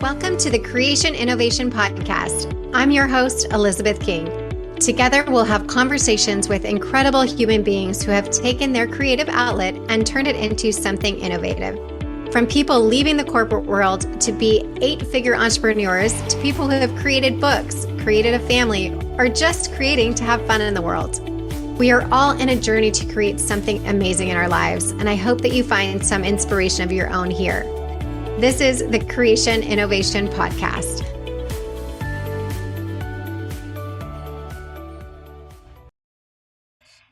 Welcome to the Creation Innovation Podcast. I'm your host, Elizabeth King. Together, we'll have conversations with incredible human beings who have taken their creative outlet and turned it into something innovative. From people leaving the corporate world to be 8-figure entrepreneurs to people who have created books, created a family, or just creating to have fun in the world. We are all in a journey to create something amazing in our lives, and I hope that you find some inspiration of your own here. This is the Creation Innovation Podcast.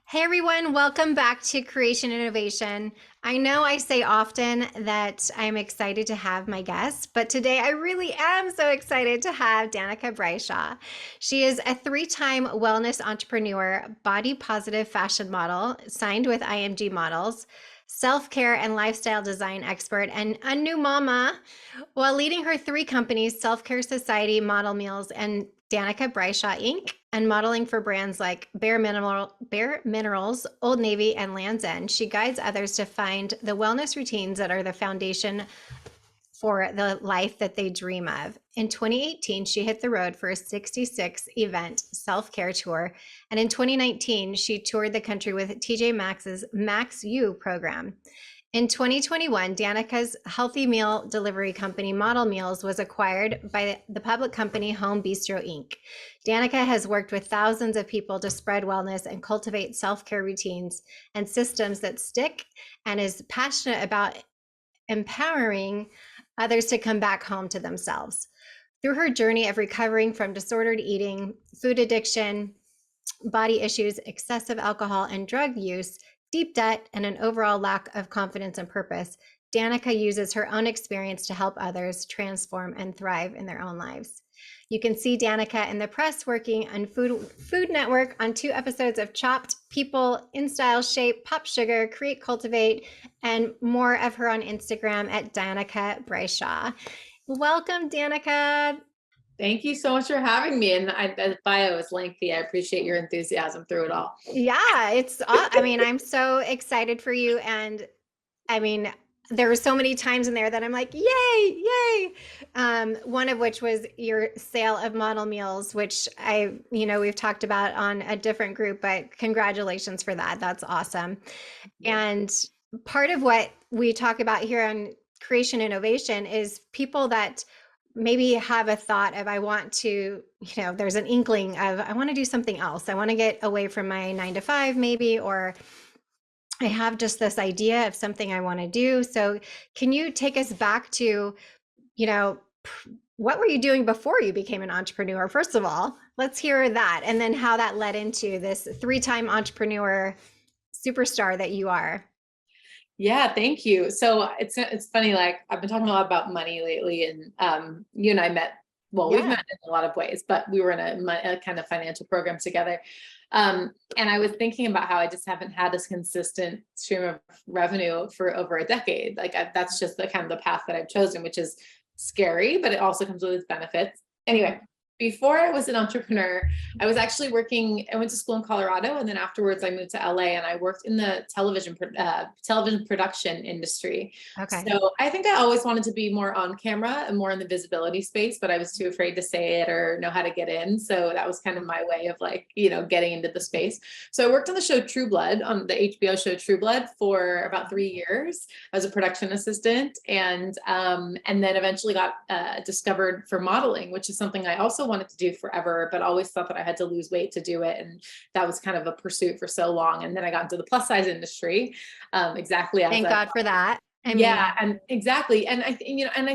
Hey everyone, welcome back to Creation Innovation. I know I say often that I'm excited to have my guests, but today I really am so excited to have Danika Brysha. She is a 3-time wellness entrepreneur, body positive fashion model, signed with IMG Models, self-care and lifestyle design expert, and a new mama while leading her 3 companies, Self-Care Society, Model Meals, and Danika Brysha Inc., and modeling for brands like Bare Minerals, Old Navy, and Land's End. She guides others to find the wellness routines that are the foundation for the life that they dream of. In 2018, she hit the road for a 66-event self-care tour. And in 2019, she toured the country with TJ Maxx's Maxx U program. In 2021, Danika's healthy meal delivery company, Model Meals, was acquired by the public company Home Bistro Inc. Danika has worked with thousands of people to spread wellness and cultivate self-care routines and systems that stick, and is passionate about empowering others to come back home to themselves. Through her journey of recovering from disordered eating, food addiction, body issues, excessive alcohol and drug use, deep debt, and an overall lack of confidence and purpose, Danika uses her own experience to help others transform and thrive in their own lives. You can see Danika in the press working on Food Network on 2 episodes of Chopped, People, In Style, Shape, Pop Sugar, Create, Cultivate, and more of her on Instagram at Danika Brysha. Welcome, Danika. Thank you so much for having me. And the bio is lengthy. I appreciate your enthusiasm through it all. Yeah, I'm so excited for you. And there were so many times in there that I'm like, yay. One of which was your sale of Model Meals, which we've talked about on a different group, but congratulations for that. That's awesome. Yeah. And part of what we talk about here on Creation Innovation is people that maybe have a thought of, I want to, there's an inkling of, I want to do something else. I want to get away from my 9-to-5 maybe, or I have just this idea of something I want to do. So can you take us back to, what were you doing before you became an entrepreneur? First of all, let's hear that. And then how that led into this 3-time entrepreneur superstar that you are. Yeah, thank you. So it's funny, like I've been talking a lot about money lately, and you and I met, we've met in a lot of ways, but we were in a kind of financial program together. And I was thinking about how I just haven't had this consistent stream of revenue for over a decade. That's just the kind of the path that I've chosen, which is scary, but it also comes with its benefits. Anyway, before I was an entrepreneur, I was actually I went to school in Colorado, and then afterwards I moved to LA, and I worked in the television production industry. Okay. So I think I always wanted to be more on camera and more in the visibility space, but I was too afraid to say it or know how to get in. So that was kind of my way of getting into the space. So I worked on the show True Blood, on the HBO show True Blood, for about 3 years as a production assistant, and then eventually got discovered for modeling, which is something I also wanted to do forever, but always thought that I had to lose weight to do it. And that was kind of a pursuit for so long. And then I got into the plus size industry. Exactly. Thank God for that. And exactly. And I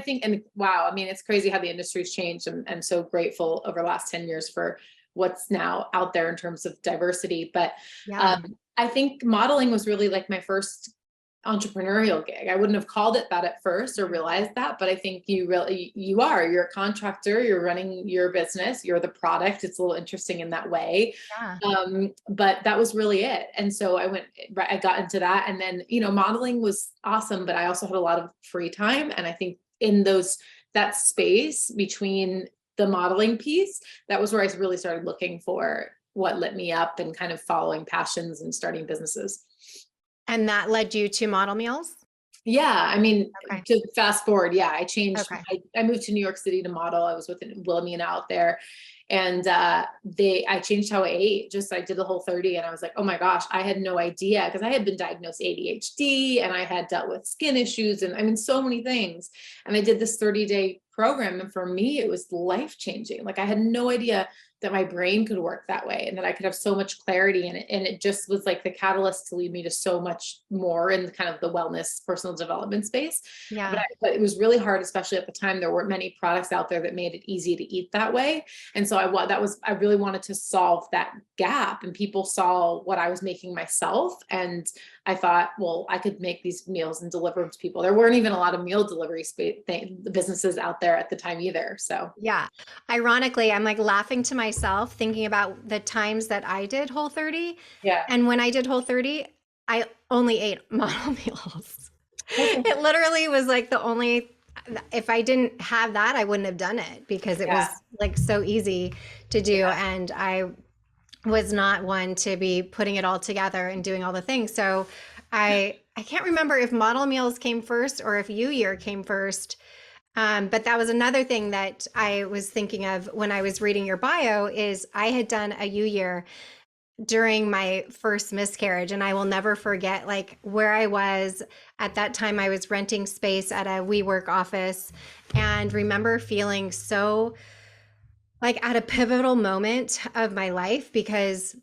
think, wow, it's crazy how the industry's changed, and so grateful over the last 10 years for what's now out there in terms of diversity. But I think modeling was really like my first entrepreneurial gig. I wouldn't have called it that at first or realized that, but I think you're a contractor, you're running your business, you're the product. It's a little interesting in that way. Yeah. But that was really it. And so I got into that, and then, modeling was awesome, but I also had a lot of free time. And I think in that space between the modeling piece, that was where I really started looking for what lit me up and kind of following passions and starting businesses. And that led you to Model Meals? Yeah, I mean, Okay. to fast forward, yeah, I changed. Okay. I moved to New York City to model. I was with Wilhelmina out there, and I changed how I ate. Just I did the Whole30, and I was like, oh my gosh, I had no idea because I had been diagnosed ADHD, and I had dealt with skin issues, and I mean so many things. And I did this 30-day program, and for me, it was life changing. Like I had no idea that my brain could work that way and that I could have so much clarity in it. And it just was like the catalyst to lead me to so much more in kind of the wellness, personal development space. Yeah. But it was really hard, especially at the time. There weren't many products out there that made it easy to eat that way. And so I really wanted to solve that gap, and people saw what I was making myself. And I thought, well, I could make these meals and deliver them to people. There weren't even a lot of meal delivery businesses out there at the time either. So Yeah. Ironically, I'm like laughing to myself thinking about the times that I did Whole30. yeah. And when I did Whole30, I only ate model meals. Okay. It literally was like the only, if I didn't have that, I wouldn't have done it because it Yeah. was like so easy to do. Yeah. And I was not one to be putting it all together and doing all the things. So I can't remember if model meals came first or if year came first. But that was another thing that I was thinking of when I was reading your bio is I had done a year during my first miscarriage, and I will never forget like where I was at that time. I was renting space at a WeWork office and remember feeling so like at a pivotal moment of my life because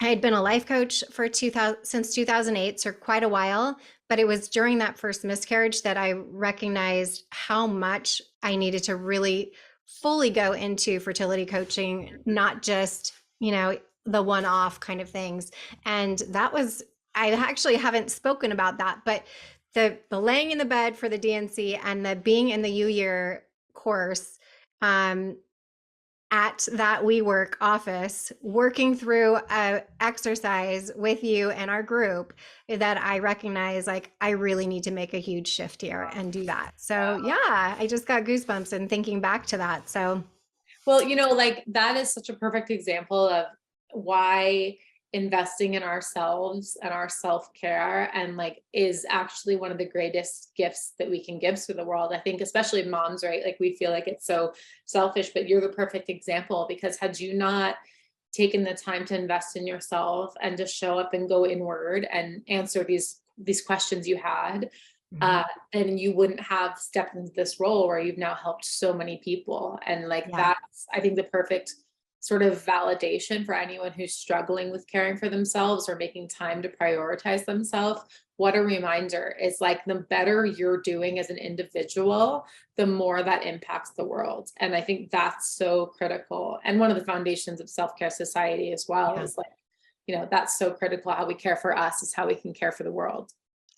I had been a life coach for 2000 since 2008, so quite a while. But it was during that first miscarriage that I recognized how much I needed to really fully go into fertility coaching, not just, the one off kind of things. And that was, I actually haven't spoken about that, but the laying in the bed for the DNC and the being in the year course, um, at that WeWork office working through a exercise with you and our group that I recognize like I really need to make a huge shift here and do that. So yeah, I just got goosebumps and thinking back to that. So Well, like that is such a perfect example of why investing in ourselves and our self-care and like is actually one of the greatest gifts that we can give to the world. I think especially moms, right? Like we feel like it's so selfish, but you're the perfect example because had you not taken the time to invest in yourself and to show up and go inward and answer these questions you had, mhm. then you wouldn't have stepped into this role where you've now helped so many people. And like Yeah, that's, I think, the perfect sort of validation for anyone who's struggling with caring for themselves or making time to prioritize themselves. What a reminder is like the better you're doing as an individual, the more that impacts the world. And I think that's so critical. And one of the foundations of self-care society as well yeah. is like, that's so critical. How we care for us is how we can care for the world.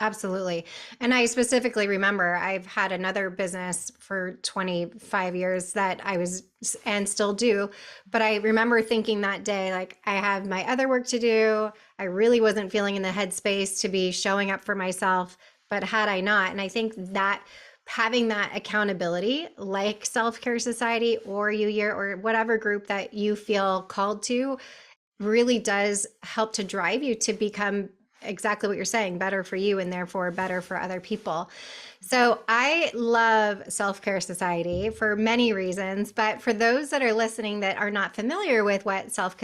Absolutely. And I specifically remember I've had another business for 25 years that I was and still do. But I remember thinking that day, like, I have my other work to do. I really wasn't feeling in the headspace to be showing up for myself. But had I not, and I think that having that accountability, like Self Care Society or year or whatever group that you feel called to, really does help to drive you to become exactly what you're saying, better for you and therefore better for other people. So I love Self Care Society for many reasons, but for those that are listening that are not familiar with what Self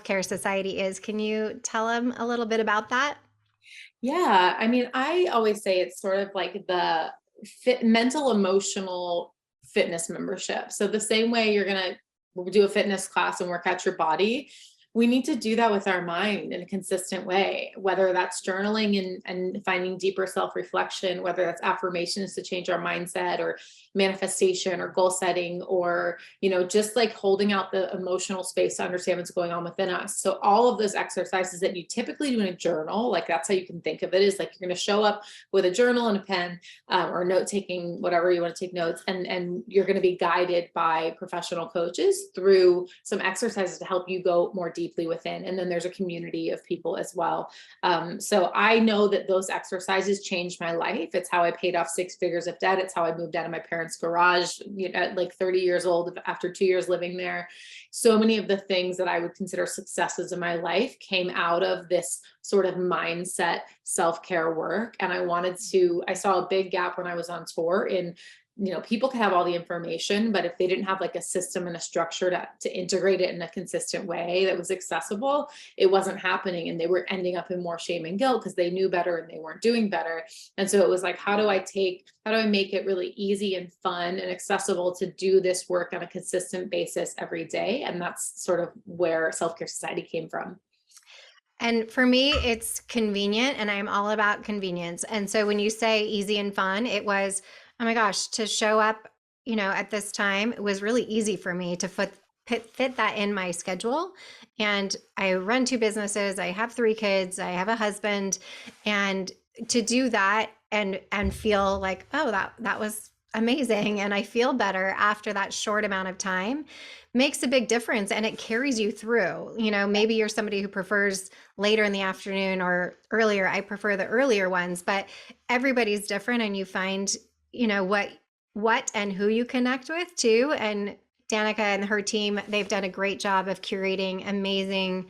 Care Society is, can you tell them a little bit about that? Yeah, I mean, I always say it's sort of like the mental, emotional fitness membership. So the same way you're gonna do a fitness class and work out your body, we need to do that with our mind in a consistent way, whether that's journaling and finding deeper self-reflection, whether that's affirmations to change our mindset or manifestation or goal setting, or, just like holding out the emotional space to understand what's going on within us. So all of those exercises that you typically do in a journal, like that's how you can think of it, is like you're going to show up with a journal and a pen, or note taking, whatever you want to take notes, and you're going to be guided by professional coaches through some exercises to help you go more deeply within. And then there's a community of people as well. So I know that those exercises changed my life. It's how I paid off 6 figures of debt. It's how I moved out of my parents' garage, at like 30 years old after 2 years living there. So many of the things that I would consider successes in my life came out of this sort of mindset self-care work. And I saw a big gap when I was on tour in, people could have all the information, but if they didn't have like a system and a structure to integrate it in a consistent way that was accessible, it wasn't happening. And they were ending up in more shame and guilt because they knew better and they weren't doing better. And so it was like, how do I make it really easy and fun and accessible to do this work on a consistent basis every day? And that's sort of where Self-Care Society came from. And for me, it's convenient, and I'm all about convenience. And so when you say easy and fun, it was, oh my gosh, to show up, at this time, it was really easy for me to fit that in my schedule. And I run 2 businesses. I have 3 kids. I have a husband, and to do that and feel like, oh, that was amazing, and I feel better after that short amount of time makes a big difference, and it carries you through. Maybe you're somebody who prefers later in the afternoon or earlier. I prefer the earlier ones, but everybody's different, and you find, what and who you connect with too. And Danica and her team, they've done a great job of curating amazing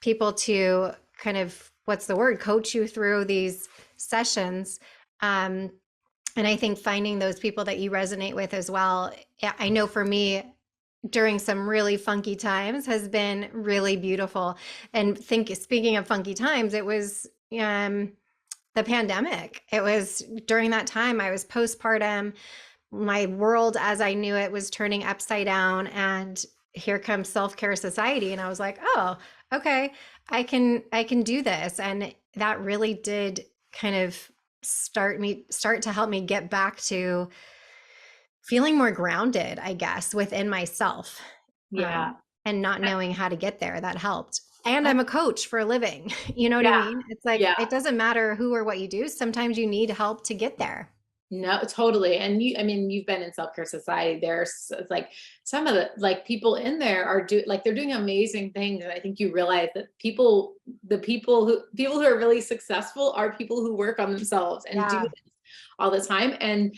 people to kind of, what's the word, coach you through these sessions. And I think finding those people that you resonate with as well. I know for me, during some really funky times has been really beautiful. And speaking of funky times, it was the pandemic. It was during that time I was postpartum. My world as I knew it was turning upside down, and here comes Self-Care Society, and I was like, oh, okay, I can do this. And that really did kind of start to help me get back to feeling more grounded, I guess, within myself. Yeah. And not knowing how to get there, that helped. And I'm a coach for a living. You know what I Yeah. mean? It's like, Yeah. it doesn't matter who or what you do. Sometimes you need help to get there. No, totally. And you've been in Self-Care Society. There's like some of the people in there they're doing amazing things. And I think you realize that people who are really successful are people who work on themselves and do Yeah. this all the time. And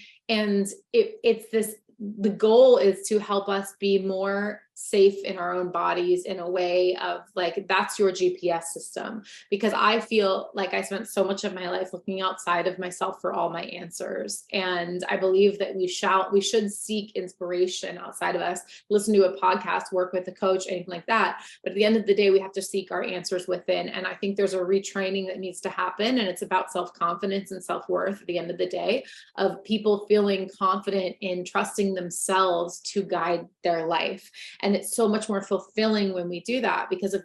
the goal is to help us be more safe in our own bodies, in a way of like, that's your GPS system. Because I feel like I spent so much of my life looking outside of myself for all my answers. And I believe that we should seek inspiration outside of us, listen to a podcast, work with a coach, anything like that. But at the end of the day, we have to seek our answers within. And I think there's a retraining that needs to happen. And it's about self-confidence and self-worth at the end of the day, of people feeling confident in trusting themselves to guide their life. And it's so much more fulfilling when we do that, because if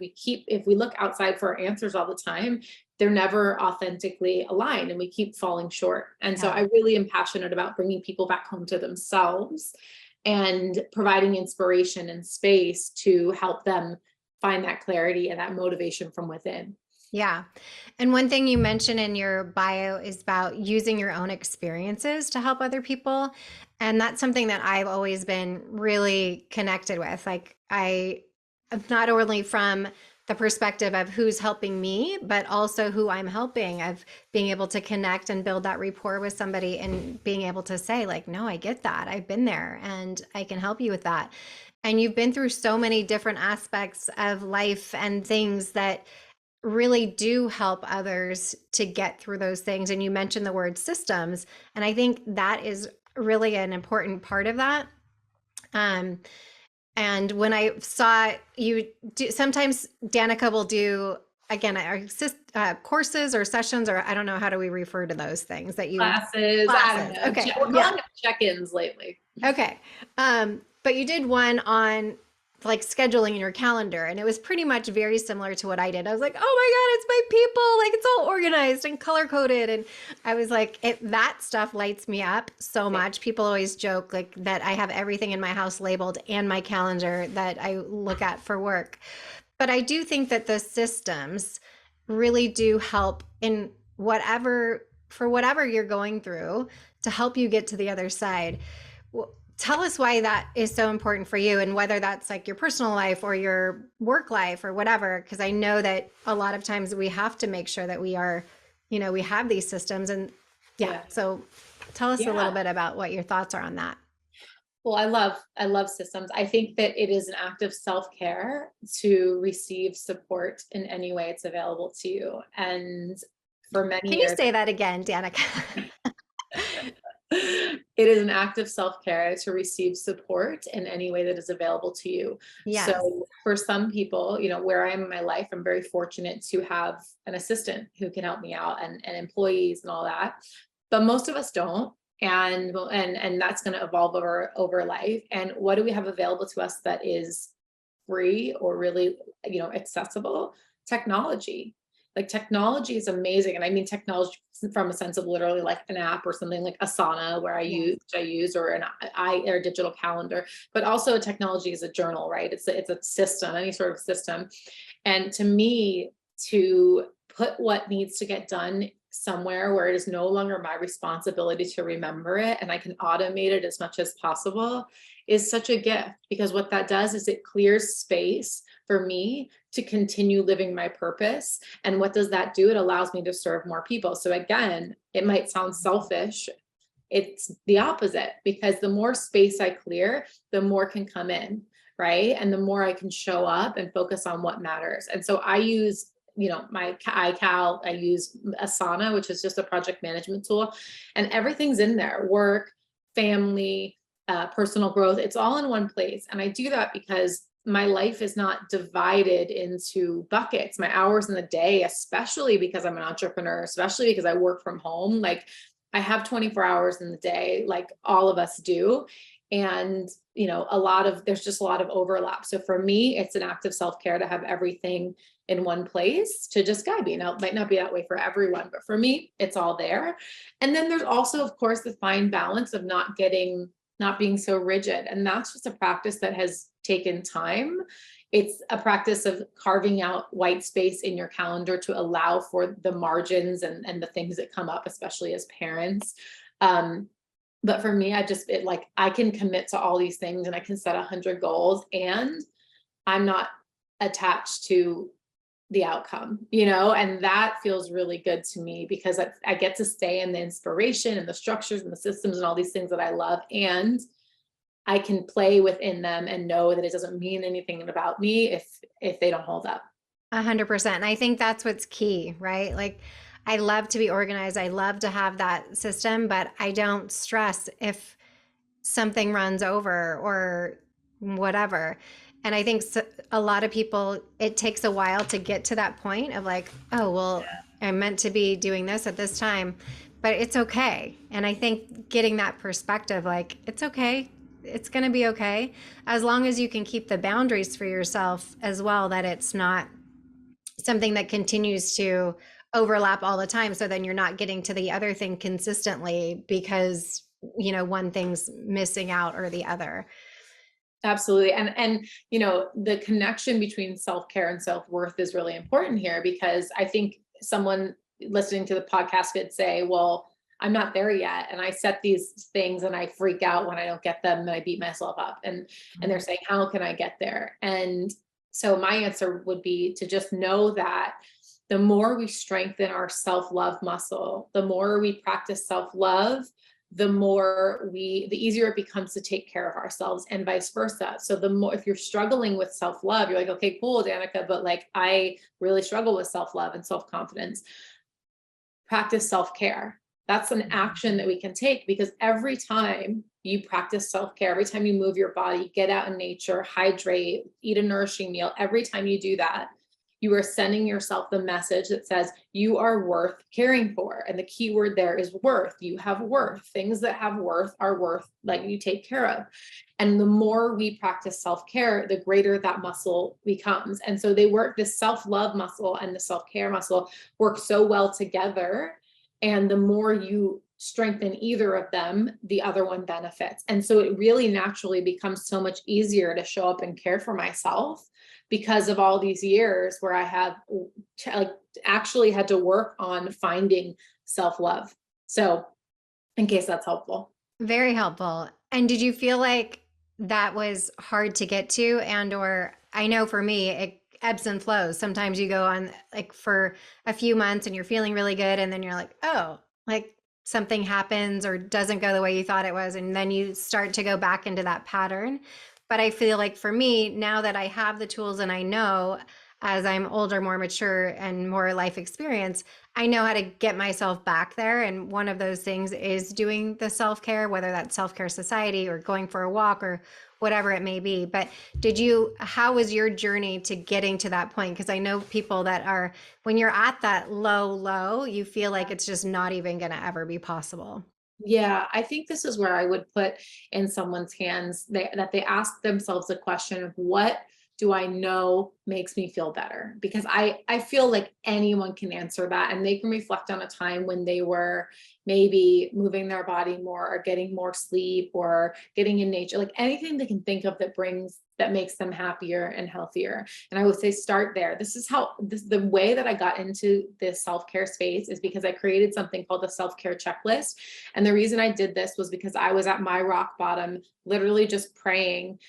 we look outside for our answers all the time, they're never authentically aligned and we keep falling short. And so I really am passionate about bringing people back home to themselves and providing inspiration and space to help them find that clarity and that motivation from within. Yeah. And one thing you mentioned in your bio is about using your own experiences to help other people. And that's something that I've always been really connected with. Like, not only from the perspective of who's helping me, but also who I'm helping, of being able to connect and build that rapport with somebody and being able to say, like, no, I get that. I've been there and I can help you with that. And you've been through so many different aspects of life and things that really do help others to get through those things. And you mentioned the word systems, and I think that is really an important part of that. And when I saw you do, sometimes Danica will do, again, courses or sessions, or I don't know, how do we refer to those things that you Classes. I don't know. Okay. We're calling them check-ins lately. Okay. But you did one on like scheduling in your calendar, and it was pretty much very similar to what I did. I was like, oh my God, it's my people. Like, it's all organized and color coded. And I was like, that stuff lights me up so much. People always joke like that I have everything in my house labeled and my calendar that I look at for work. But I do think that the systems really do help in whatever you're going through, to help you get to the other side. Well, tell us why that is so important for you, and whether that's like your personal life or your work life or whatever. Because I know that a lot of times we have to make sure that we are, we have these systems. And yeah, Yeah. so tell us a little Yeah. bit about what your thoughts are on that. Well, I love systems. I think that it is an act of self-care to receive support in any way it's available to you. And for many Can you years, say that again, Danica? it is an act of self-care to receive support in any way that is available to you. Yes. So for some people, where I am in my life, I'm very fortunate to have an assistant who can help me out, and employees and all that. But most of us don't. And that's going to evolve over life. And what do we have available to us that is free or really, accessible? Technology. Like, technology is amazing. And I mean technology from a sense of literally like an app or something like Asana, where Yes. I use, or or a digital calendar, but also technology is a journal, right? It's a system, any sort of system. And to me, to put what needs to get done somewhere where it is no longer my responsibility to remember it, and I can automate it as much as possible, is such a gift. Because what that does is it clears space for me to continue living my purpose. And what does that do? It allows me to serve more people. So again, it might sound selfish. It's the opposite, because the more space I clear, the more can come in, right? And the more I can show up and focus on what matters. And so I use, my iCal, I use Asana, which is just a project management tool, and everything's in there: work, family, personal growth. It's all in one place. And I do that because my life is not divided into buckets. My hours in the day, especially because I'm an entrepreneur, especially because I work from home, like, I have 24 hours in the day, like all of us do. And, there's just a lot of overlap. So for me, it's an act of self-care to have everything in one place to just guide me. Now, it might not be that way for everyone, but for me, it's all there. And then there's also, of course, the fine balance of not being so rigid. And that's just a practice that has taken time. It's a practice of carving out white space in your calendar to allow for the margins and the things that come up, especially as parents. But for me, I can commit to all these things, and I can set 100 goals, and I'm not attached to the outcome, and that feels really good to me, because I get to stay in the inspiration and the structures and the systems and all these things that I love. And I can play within them and know that it doesn't mean anything about me if they don't hold up. 100%. And I think that's what's key, right? Like, I love to be organized. I love to have that system, but I don't stress if something runs over or whatever. And I think a lot of people, it takes a while to get to that point of like, oh, well, I'm meant to be doing this at this time, but it's okay. And I think getting that perspective, like, it's okay. It's going to be okay. As long as you can keep the boundaries for yourself as well, that it's not something that continues to overlap all the time. So then you're not getting to the other thing consistently because, one thing's missing out or the other. Absolutely. And the connection between self-care and self-worth is really important here, because I think someone listening to the podcast could say, well, I'm not there yet, and I set these things and I freak out when I don't get them, and I beat myself up. And they're saying, how can I get there? And so my answer would be to just know that the more we strengthen our self-love muscle, the more we practice self-love, the easier it becomes to take care of ourselves, and vice versa. So the more, if you're struggling with self-love, you're like, okay, cool, Danika, but like, I really struggle with self-love and self-confidence. Practice self-care. That's an action that we can take, because every time you practice self-care, every time you move your body, get out in nature, hydrate, eat a nourishing meal, every time you do that, you are sending yourself the message that says you are worth caring for. And the key word there is worth. You have worth. Things that have worth are worth, like, you take care of. And the more we practice self-care, the greater that muscle becomes. And so they work, this self-love muscle and the self-care muscle work so well together. And the more you strengthen either of them, the other one benefits. And so it really naturally becomes so much easier to show up and care for myself, because of all these years where I have actually had to work on finding self-love. So, in case that's helpful. Very helpful. And did you feel like that was hard to get to? And or I know for me, it ebbs and flows. Sometimes you go on like for a few months and you're feeling really good, and then you're like, oh, like something happens or doesn't go the way you thought it was, and then you start to go back into that pattern. But I feel like for me, now that I have the tools and I know, as I'm older, more mature, and more life experience, I know how to get myself back there. And one of those things is doing the self care, whether that's Self Care Society or going for a walk or whatever it may be. But how was your journey to getting to that point? Because I know people that are, when you're at that low, you feel like it's just not even going to ever be possible. Yeah, I think this is where I would put in someone's hands that they ask themselves a question of what do I know makes me feel better? Because I feel like anyone can answer that and they can reflect on a time when they were maybe moving their body more or getting more sleep or getting in nature, like anything they can think of that makes them happier and healthier. And I would say start there. The way that I got into this self-care space is because I created something called the self-care checklist. And the reason I did this was because I was at my rock bottom, literally just praying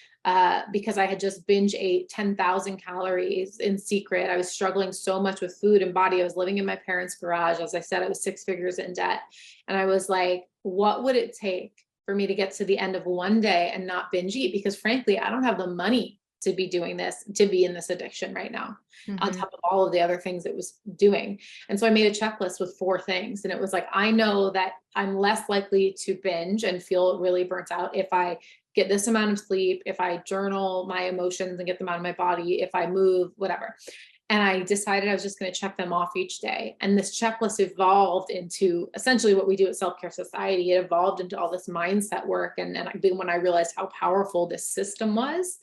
because I had just binge ate 10,000 calories in secret. I was struggling so much with food and body. I was living in my parents' garage. As I said, I was 6 figures in debt. And I was like, what would it take for me to get to the end of one day and not binge eat? Because frankly, I don't have the money to be doing this, to be in this addiction right now, on Mm-hmm. top of all of the other things it was doing. And so I made a checklist with 4 things. And it was like, I know that I'm less likely to binge and feel really burnt out if I get this amount of sleep, if I journal my emotions and get them out of my body, if I move, whatever. And I decided I was just going to check them off each day. And this checklist evolved into essentially what we do at Self Care Society. It evolved into all this mindset work. When I realized how powerful this system was.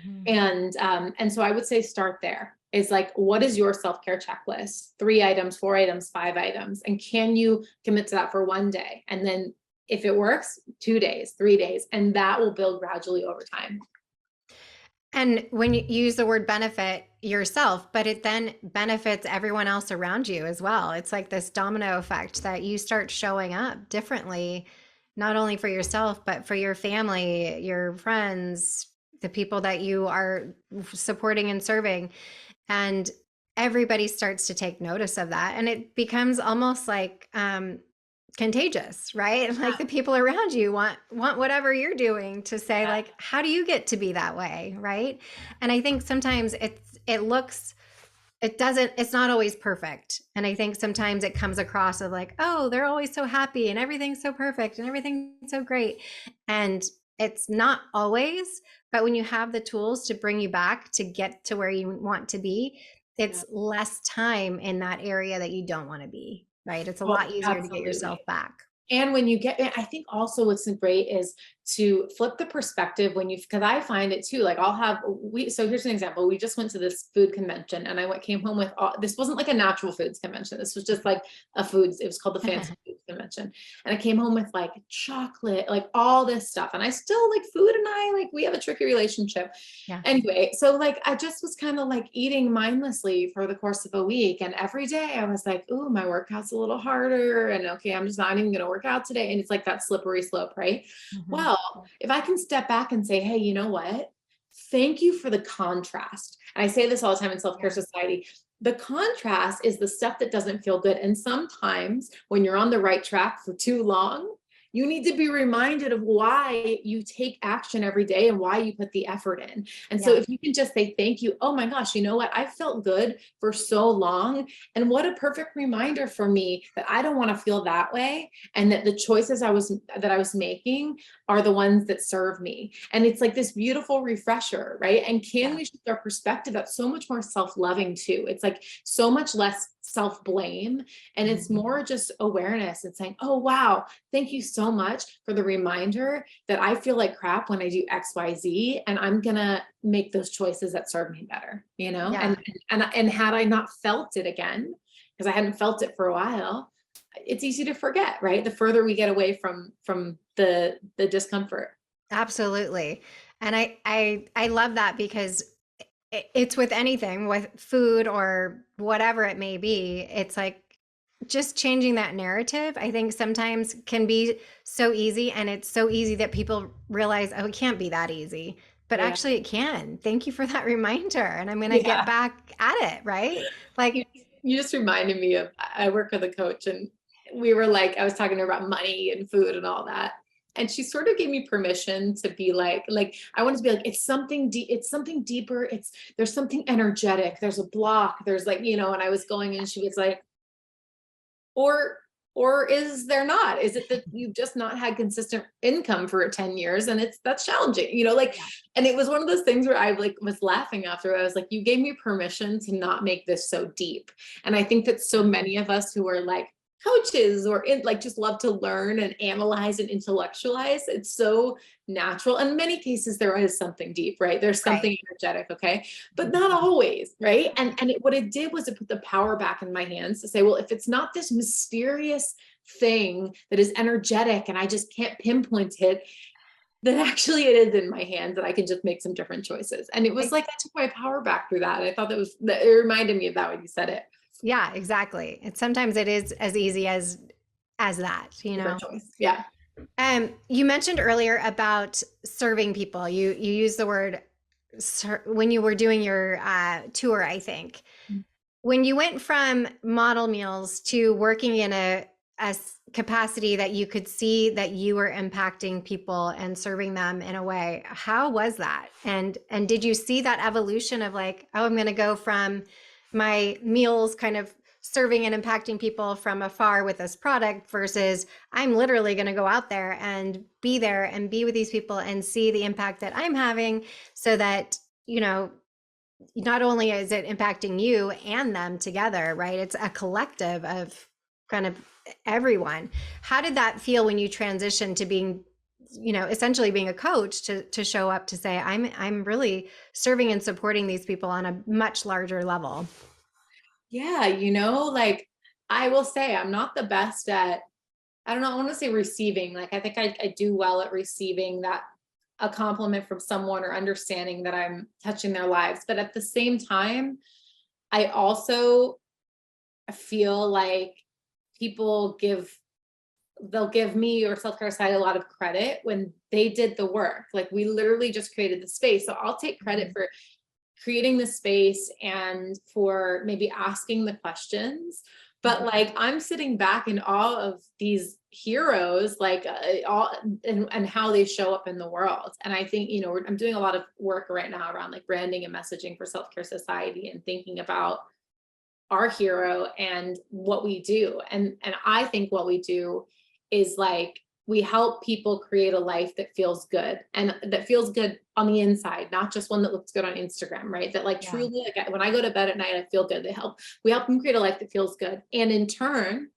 Mm-hmm. And so I would say start there. Is like, what is your self care checklist? 3 items, 4 items, 5 items. And can you commit to that for one day? And then if it works, 2 days, 3 days, and that will build gradually over time. And when you use the word benefit yourself, but it then benefits everyone else around you as well. It's like this domino effect that you start showing up differently, not only for yourself, but for your family, your friends, the people that you are supporting and serving. And everybody starts to take notice of that. And it becomes almost like contagious, right? Like the people around you want whatever you're doing to say like, how do you get to be that way, right? And I think sometimes it's not always perfect. And I think sometimes it comes across of like, oh, they're always so happy and everything's so perfect and everything's so great. And it's not always, but when you have the tools to bring you back to get to where you want to be, Yeah. it's less time in that area that you don't want to be, right? It's a Oh, lot easier to get yourself absolutely. back. And when you get, I think also what's great is to flip the perspective because I find it too, like so here's an example. We just went to this food convention and came home with this wasn't like a natural foods convention. This was just like it was called the Fancy Foods Convention. And I came home with like chocolate, like all this stuff. And I still like food and we have a tricky relationship. Yeah. Anyway, so like I just was kind of like eating mindlessly for the course of a week. And every day I was like, ooh, my workout's a little harder. And okay, I'm just not even going to work out today. And it's like that slippery slope, right? Mhm. Well, if I can step back and say, hey, you know what? Thank you for the contrast. And I say this all the time in Self Care Yeah. Society. The contrast is the stuff that doesn't feel good. And sometimes when you're on the right track for too long, you need to be reminded of why you take action every day and why you put the effort in. And so Yeah. if you can just say, thank you, oh my gosh, you know what? I felt good for so long. And what a perfect reminder for me that I don't want to feel that way. And that the choices that I was making are the ones that serve me. And it's like this beautiful refresher, right? And can Yeah. we shift our perspective? That's so much more self-loving too. It's like so much less self-blame. And it's more just awareness and saying, oh, wow, thank you so much for the reminder that I feel like crap when I do XYZ, and I'm going to make those choices that serve me better, you know? Yeah. And had I not felt it again, because I hadn't felt it for a while, it's easy to forget, right? The further we get away from the discomfort. Absolutely. And I love that because it's with anything, with food or whatever it may be. It's like just changing that narrative, I think sometimes can be so easy. And it's so easy that people realize, oh, it can't be that easy. But Yeah. actually, it can. Thank you for that reminder. And I'm going to get Yeah. back at it, right? Like, You, you just reminded me of, I work with a coach and we were like, I was talking to her about money and food and all that. And she sort of gave me permission to be like, I wanted to be like, it's something deep, it's something deeper. There's something energetic. There's a block. There's like, and I was going and she was like, or or is there not? Is it that you've just not had consistent income for 10 years and that's challenging, like, yeah, and it was one of those things where I like was laughing after. I was like, you gave me permission to not make this so deep. And I think that so many of us who are like coaches or like just love to learn and analyze and intellectualize, it's so natural. In many cases, there is something deep, right? There's right. something energetic, okay? But not always, right? And what it did was it put the power back in my hands to say, well, if it's not this mysterious thing that is energetic and I just can't pinpoint it, then actually it is in my hands and I can just make some different choices. And it was like I took my power back through that. And I thought that it reminded me of that when you said it. Yeah, exactly. And sometimes it is as easy as that, you Different know. choice. Yeah. You mentioned earlier about serving people. You used the word when you were doing your tour, I think. When you went from model meals to working in a capacity that you could see that you were impacting people and serving them in a way, how was that? And did you see that evolution of like, oh, I'm going to go from my meals kind of serving and impacting people from afar with this product versus I'm literally going to go out there and be with these people and see the impact that I'm having so that, not only is it impacting you and them together, right? It's a collective of kind of everyone. How did that feel when you transitioned to being, essentially being a coach to show up to say, I'm really serving and supporting these people on a much larger level? Yeah. Like I will say I'm not the best at, I don't know, I want to say receiving. Like I think I do well at receiving that a compliment from someone or understanding that I'm touching their lives. But at the same time, I also feel like people they'll give me or Self Care Society a lot of credit when they did the work. Like we literally just created the space. So I'll take credit for creating the space and for maybe asking the questions. But like I'm sitting back in awe of these heroes, like all and how they show up in the world. And I think, I'm doing a lot of work right now around like branding and messaging for Self Care Society and thinking about our hero and what we do. And I think what we do is like we help people create a life that feels good and that feels good on the inside, not just one that looks good on Instagram, right? That like Yeah. truly, like when I go to bed at night, I feel good. We help them create a life that feels good. And in turn,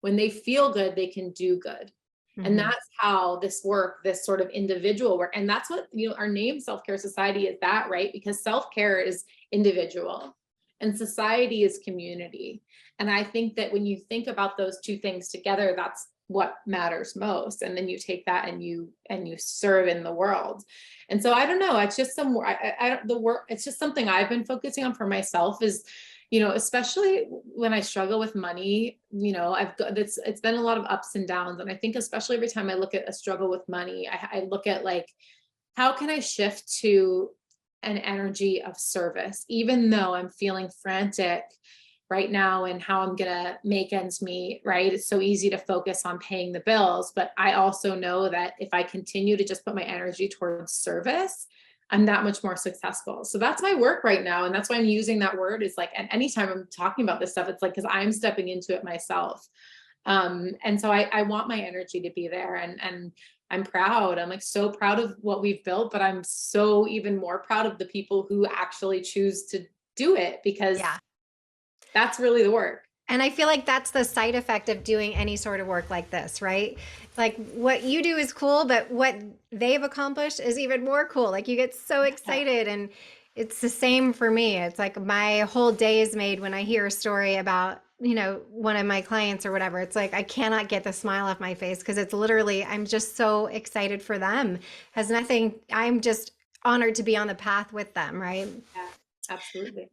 when they feel good, they can do good. And Mm-hmm. that's how this work, this sort of individual work. And that's what, our name Self Care Society is that, right? Because self care is individual and society is community. And I think that when you think about those two things together, that's what matters most. And then you take that and you serve in the world. And so I don't know, it's just the work, it's just something I've been focusing on for myself is, especially when I struggle with money, it's been a lot of ups and downs. And I think especially every time I look at a struggle with money, I look at like, how can I shift to an energy of service, even though I'm feeling frantic right now and how I'm going to make ends meet, right? It's so easy to focus on paying the bills, but I also know that if I continue to just put my energy towards service, I'm that much more successful. So that's my work right now. And that's why I'm using that word is like, and anytime I'm talking about this stuff, it's like, because I'm stepping into it myself. And so I want my energy to be there and I'm proud. I'm like so proud of what we've built, but I'm so even more proud of the people who actually choose to do it because Yeah. that's really the work. And I feel like that's the side effect of doing any sort of work like this, right? Like what you do is cool, but what they've accomplished is even more cool. Like you get so Yeah. excited. And it's the same for me. It's like my whole day is made when I hear a story about, one of my clients or whatever. It's like I cannot get the smile off my face because it's literally, I'm just so excited for them. Has nothing, I'm just honored to be on the path with them, right? Yeah, absolutely.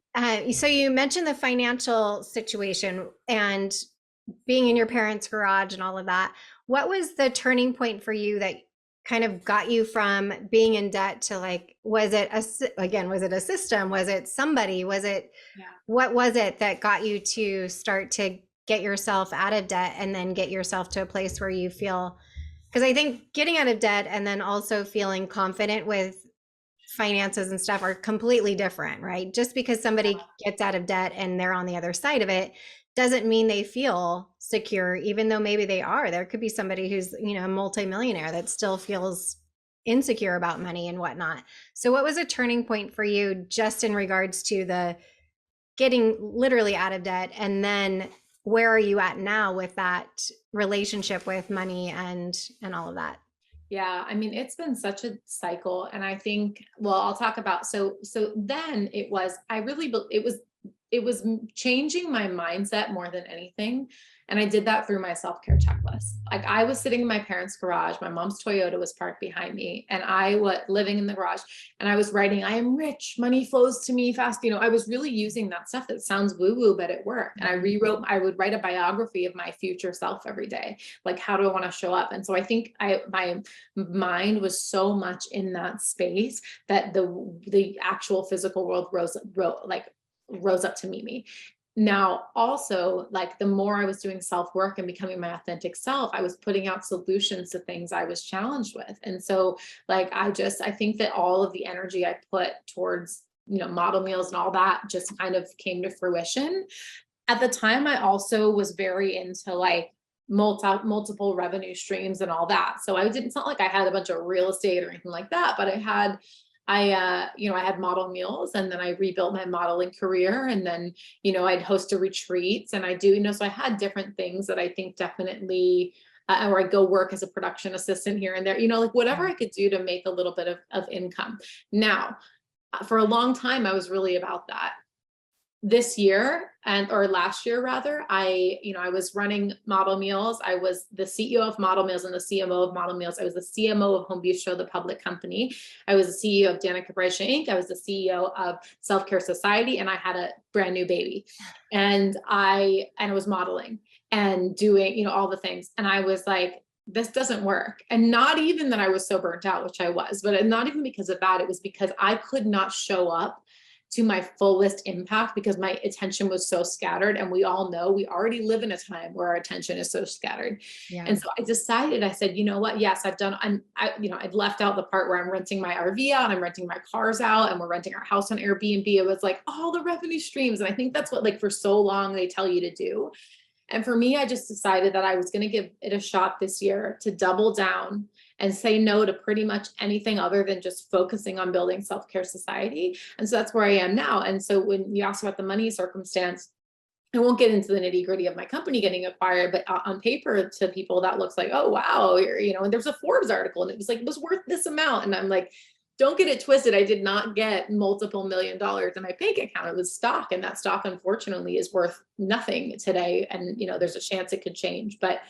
So you mentioned the financial situation, and being in your parents' garage and all of that, what was the turning point for you that kind of got you from being in debt to like, was it again, was it a system? Was it somebody? Was it, Yeah. what was it that got you to start to get yourself out of debt and then get yourself to a place where you feel, because I think getting out of debt and then also feeling confident with finances and stuff are completely different, right? Just because somebody gets out of debt and they're on the other side of it doesn't mean they feel secure, even though maybe they are. There could be somebody who's, a multimillionaire that still feels insecure about money and whatnot. So, what was a turning point for you just in regards to the getting literally out of debt? And then where are you at now with that relationship with money and all of that? Yeah, I mean, it's been such a cycle. And I think, well, I'll talk about, so then it was, I really, it was changing my mindset more than anything. And I did that through my self-care checklist. Like I was sitting in my parents' garage, my mom's Toyota was parked behind me, and I was living in the garage, and I was writing, I am rich, money flows to me fast. I was really using that stuff that sounds woo-woo, but it worked. And I would write a biography of my future self every day. Like, how do I want to show up? And so I think my mind was so much in that space that the actual physical world rose up to meet me. Now, also, like the more I was doing self work and becoming my authentic self, I was putting out solutions to things I was challenged with. And so, like, I think that all of the energy I put towards, model meals and all that just kind of came to fruition. At the time, I also was very into like multiple revenue streams and all that. So it's not like I had a bunch of real estate or anything like that, but I had model meals, and then I rebuilt my modeling career, and then, I'd host a retreats, and I do, so I had different things that I think definitely, or I go work as a production assistant here and there, like whatever I could do to make a little bit of income. Now, for a long time, I was really about that. This year, or last year rather, I was running Model Meals. I was the CEO of Model Meals and the CMO of Model Meals. I was the CMO of Home Bistro, the public company. I was the CEO of Danika Brysha Inc. I was the CEO of Self Care Society, and I had a brand new baby, and I was modeling and doing, all the things. And I was like, this doesn't work. And not even that I was so burnt out, which I was, but not even because of that. It was because I could not show up to my fullest impact because my attention was so scattered. And we all know we already live in a time where our attention is so scattered. Yeah. And so I said, you know what? Yes, I'd left out the part where I'm renting my RV out, I'm renting my cars out, and we're renting our house on Airbnb. It was like all the revenue streams. And I think that's what, like, for so long they tell you to do. And for me, I just decided that I was going to give it a shot this year to double down and say no to pretty much anything other than just focusing on building self-care society. And so that's where I am now. And so when you ask about the money circumstance, I won't get into the nitty gritty of my company getting acquired, but on paper to people that looks like, oh, wow, and there's a Forbes article and it was like, it was worth this amount. And I'm like, don't get it twisted. I did not get multiple $1 million in my bank account. It was stock, and that stock, unfortunately, is worth nothing today. And, there's a chance it could change, but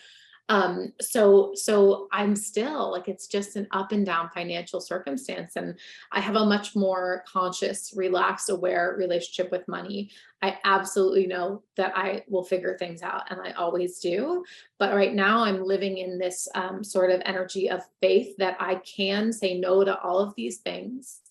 so I'm still like, it's just an up and down financial circumstance, and I have a much more conscious, relaxed, aware relationship with money. I absolutely know that I will figure things out, and I always do. But right now I'm living in this sort of energy of faith that I can say no to all of these things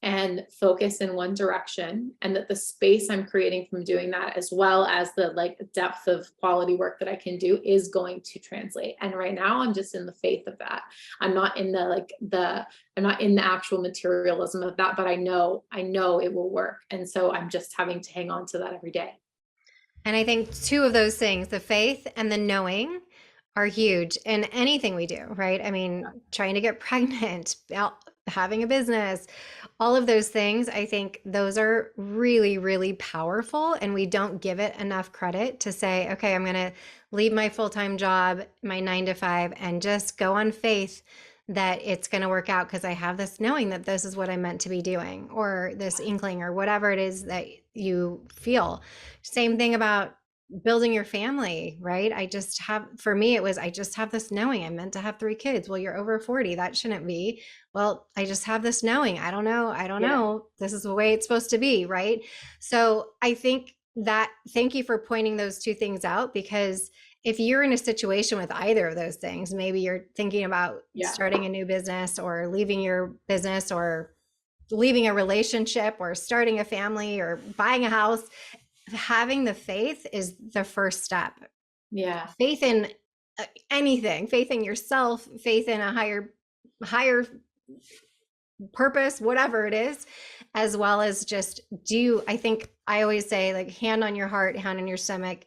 and focus in one direction, and that the space I'm creating from doing that, as well as the like depth of quality work that I can do, is going to translate. And right now I'm just in the faith of that. I'm not in I'm not in the actual materialism of that, but I know it will work. And so I'm just having to hang on to that every day. And I think two of those things, the faith and the knowing, are huge in anything we do, right? I mean, trying to get pregnant, having a business, all of those things, I think those are really, really powerful. And we don't give it enough credit to say, okay, I'm going to leave my full time job, my 9 to 5, and just go on faith that it's going to work out because I have this knowing that this is what I'm meant to be doing, or this inkling, or whatever it is that you feel. Same thing about building your family, right? For me, it was, I just have this knowing I'm meant to have 3 kids. Well, you're over 40. That shouldn't be. Well, I just have this knowing. I don't know. I don't Yeah. know. This is the way it's supposed to be, right? So I think Thank you for pointing those two things out, because if you're in a situation with either of those things, maybe you're thinking about Yeah. starting a new business or leaving your business or leaving a relationship or starting a family or buying a house, having the faith is the first step. Yeah. Faith in anything, faith in yourself, faith in a higher purpose, whatever it is, as well as just do. I think I always say, like, hand on your heart, hand on your stomach,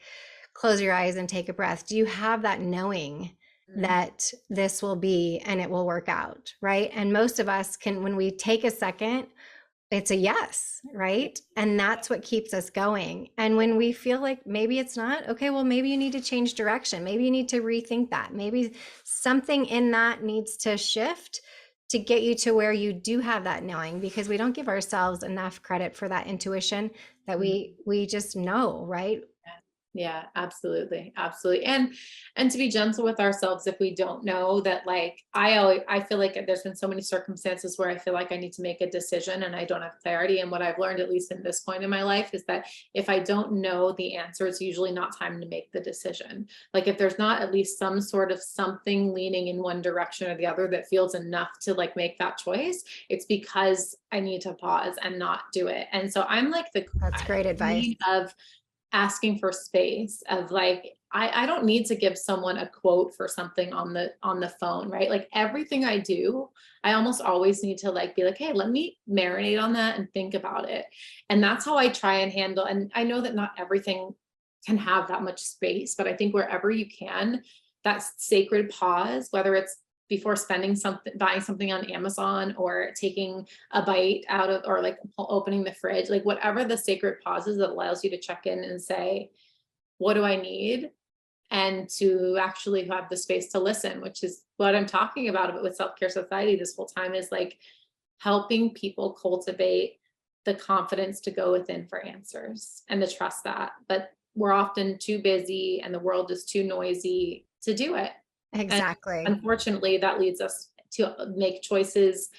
close your eyes and take a breath. Do you have that knowing Mhm. that this will be and it will work out, right? And most of us can, when we take a second, it's a yes, right? And that's what keeps us going. And when we feel like maybe it's not, okay, well, maybe you need to change direction. Maybe you need to rethink that. Maybe something in that needs to shift to get you to where you do have that knowing, because we don't give ourselves enough credit for that intuition that Mhm. we just know, right? Yeah, absolutely. Absolutely. And to be gentle with ourselves if we don't know that, like, I feel like there's been so many circumstances where I feel like I need to make a decision and I don't have clarity. And what I've learned, at least in this point in my life, is that if I don't know the answer, it's usually not time to make the decision. Like, if there's not at least some sort of something leaning in one direction or the other that feels enough to like make that choice, it's because I need to pause and not do it. And so I'm like the That's great advice. queen of asking for space, of like, I don't need to give someone a quote for something on the phone, right? Like, everything I do, I almost always need to like be like, hey, let me marinate on that and think about it. And that's how I try and handle. And I know that not everything can have that much space, but I think wherever you can, that sacred pause, whether it's before spending something, buying something on Amazon, or taking a bite out of, or like opening the fridge, like whatever the sacred pauses that allows you to check in and say, what do I need? And to actually have the space to listen, which is what I'm talking about with Self-Care Society this whole time, is like helping people cultivate the confidence to go within for answers and to trust that. But we're often too busy and the world is too noisy to do it. And Exactly. unfortunately, that leads us to make choices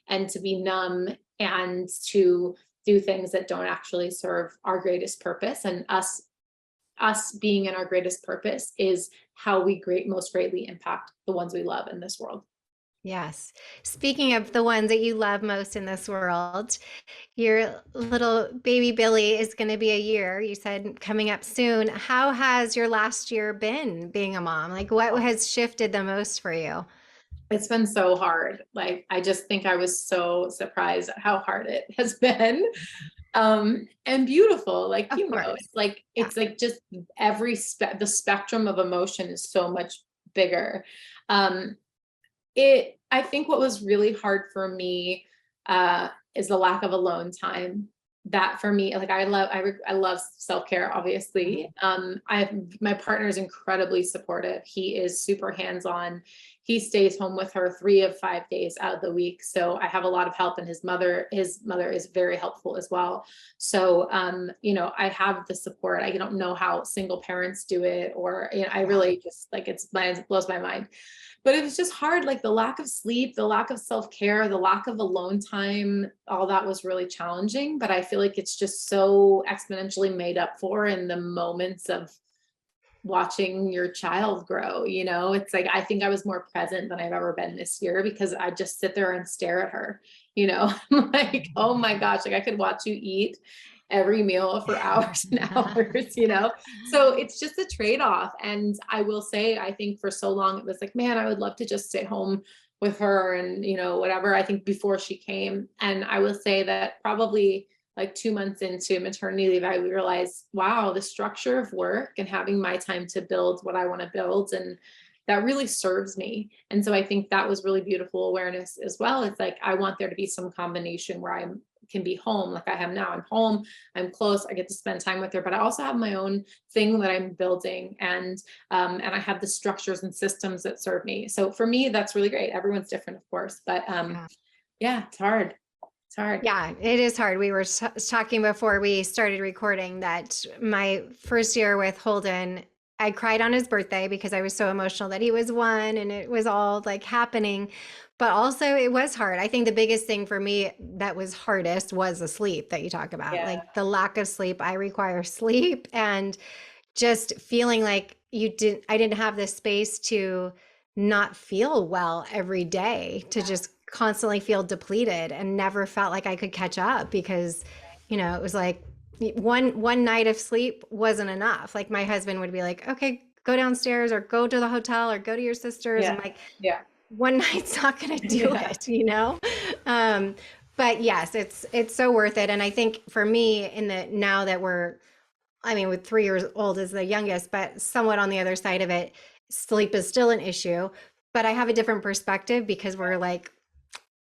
and to be numb and to do things that don't actually serve our greatest purpose. And us being in our greatest purpose is how we most greatly impact the ones we love in this world. Yes. Speaking of the ones that you love most in this world, your little baby Billy is going to be a year, you said, coming up soon. How has your last year been being a mom? Like, what has shifted the most for you? It's been so hard. Like, I just think I was so surprised at how hard it has been. And beautiful. Like, Of course. Yeah. it's like just the spectrum of emotion is so much bigger. Um, I think what was really hard for me is the lack of alone time. That for me, like, I love self-care, obviously. My partner is incredibly supportive. He is super hands-on. He stays home with her 3 of 5 days out of the week. So I have a lot of help, and his mother is very helpful as well. So I have the support. I don't know how single parents do it, or I Yeah. really just like, it blows my mind. But it was just hard, like the lack of sleep, the lack of self-care, the lack of alone time, all that was really challenging. But I feel like it's just so exponentially made up for in the moments of watching your child grow. It's like, I think I was more present than I've ever been this year, because I just sit there and stare at her. I'm like, oh my gosh, like I could watch you eat every meal for hours and hours. So it's just a trade-off. And I will say, I think for so long it was like, man, I would love to just stay home with her and whatever. I think before she came, and I will say that probably like 2 months into maternity leave, I realized, wow, the structure of work and having my time to build what I want to build, and that really serves me. And so I think that was really beautiful awareness as well. It's like, I want there to be some combination where I can be home like I am now. I'm home, I'm close, I get to spend time with her, but I also have my own thing that I'm building, and I have the structures and systems that serve me. So for me, that's really great. Everyone's different, of course, but Yeah. yeah, it's hard. It's hard. Yeah, it is hard. We were talking before we started recording that my first year with Holden, I cried on his birthday because I was so emotional that he was one and it was all like happening. But also it was hard. I think the biggest thing for me that was hardest was the sleep that you talk about. Yeah. Like the lack of sleep. I require sleep, and just feeling like I didn't have the space to not feel well every day, to just constantly feel depleted and never felt like I could catch up because, it was like one night of sleep wasn't enough. Like my husband would be like, okay, go downstairs or go to the hotel or go to your sister's. Yeah. I'm like, Yeah. one night's not going to do Yeah. it. Um, but yes, it's so worth it. And I think for me, now that with 3 years old is the youngest, but somewhat on the other side of it, sleep is still an issue. But I have a different perspective because we're like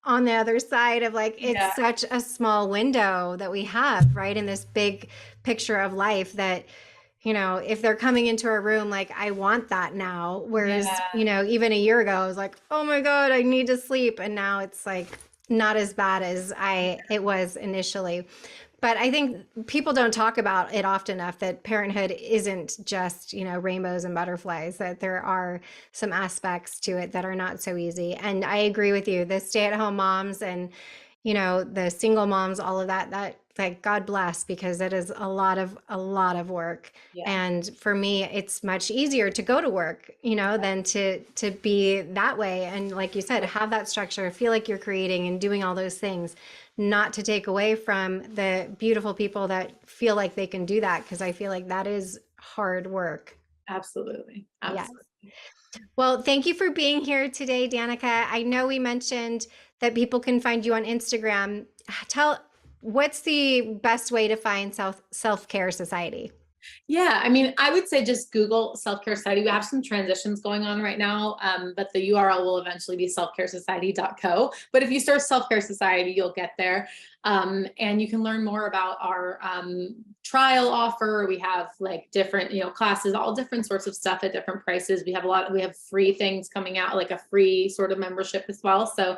on the other side of like, Yeah. it's such a small window that we have, right? In this big picture of life that, if they're coming into our room, like I want that now. Whereas, Yeah. even a year ago, I was like, oh my God, I need to sleep. And now it's like not as bad as it was initially. But I think people don't talk about it often enough, that parenthood isn't just, rainbows and butterflies, that there are some aspects to it that are not so easy. And I agree with you, the stay-at-home moms and, the single moms, all of that like God bless, because it is a lot of work. Yeah. And for me, it's much easier to go to work, than to be that way. And like you said, have that structure, feel like you're creating and doing all those things, not to take away from the beautiful people that feel like they can do that, because I feel like that is hard work. Absolutely. Yes. Absolutely. Well, thank you for being here today, Danika. I know we mentioned that people can find you on Instagram. What's the best way to find Self-Care Society? Yeah, I mean, I would say just Google Self-Care Society. We have some transitions going on right now, but the URL will eventually be selfcaresociety.co. But if you search Self-Care Society, you'll get there. And you can learn more about our trial offer. We have like different, classes, all different sorts of stuff at different prices. We have free things coming out, like a free sort of membership as well. So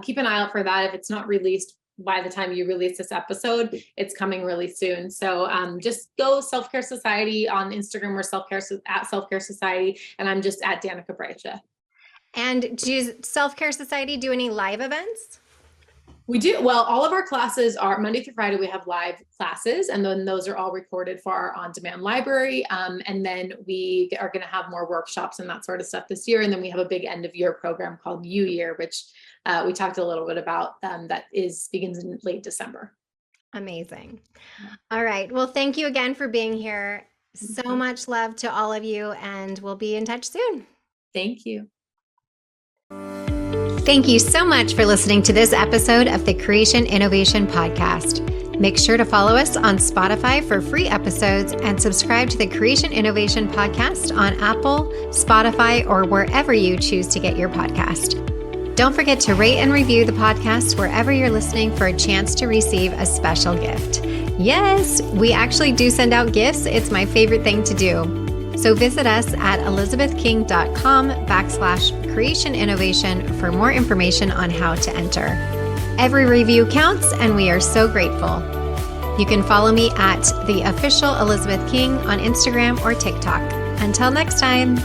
keep an eye out for that. If it's not released by the time you release this episode, it's coming really soon. So just go Self-Care Society on Instagram, or at Self-Care Society. And I'm just at Danika Brysha. And does Self-Care Society do any live events? We do. Well, all of our classes are Monday through Friday. We have live classes, and then those are all recorded for our on-demand library. And then we are going to have more workshops and that sort of stuff this year. And then we have a big end of year program called U Year, which we talked a little bit about. That begins in late December. Amazing. All right. Well, thank you again for being here. So much love to all of you, and we'll be in touch soon. Thank you. Thank you so much for listening to this episode of the Creation Innovation Podcast. Make sure to follow us on Spotify for free episodes, and subscribe to the Creation Innovation Podcast on Apple, Spotify, or wherever you choose to get your podcast. Don't forget to rate and review the podcast wherever you're listening for a chance to receive a special gift. Yes, we actually do send out gifts. It's my favorite thing to do. So visit us at elizabethking.com/creation innovation for more information on how to enter. Every review counts, and we are so grateful. You can follow me at the official Elizabeth King on Instagram or TikTok. Until next time.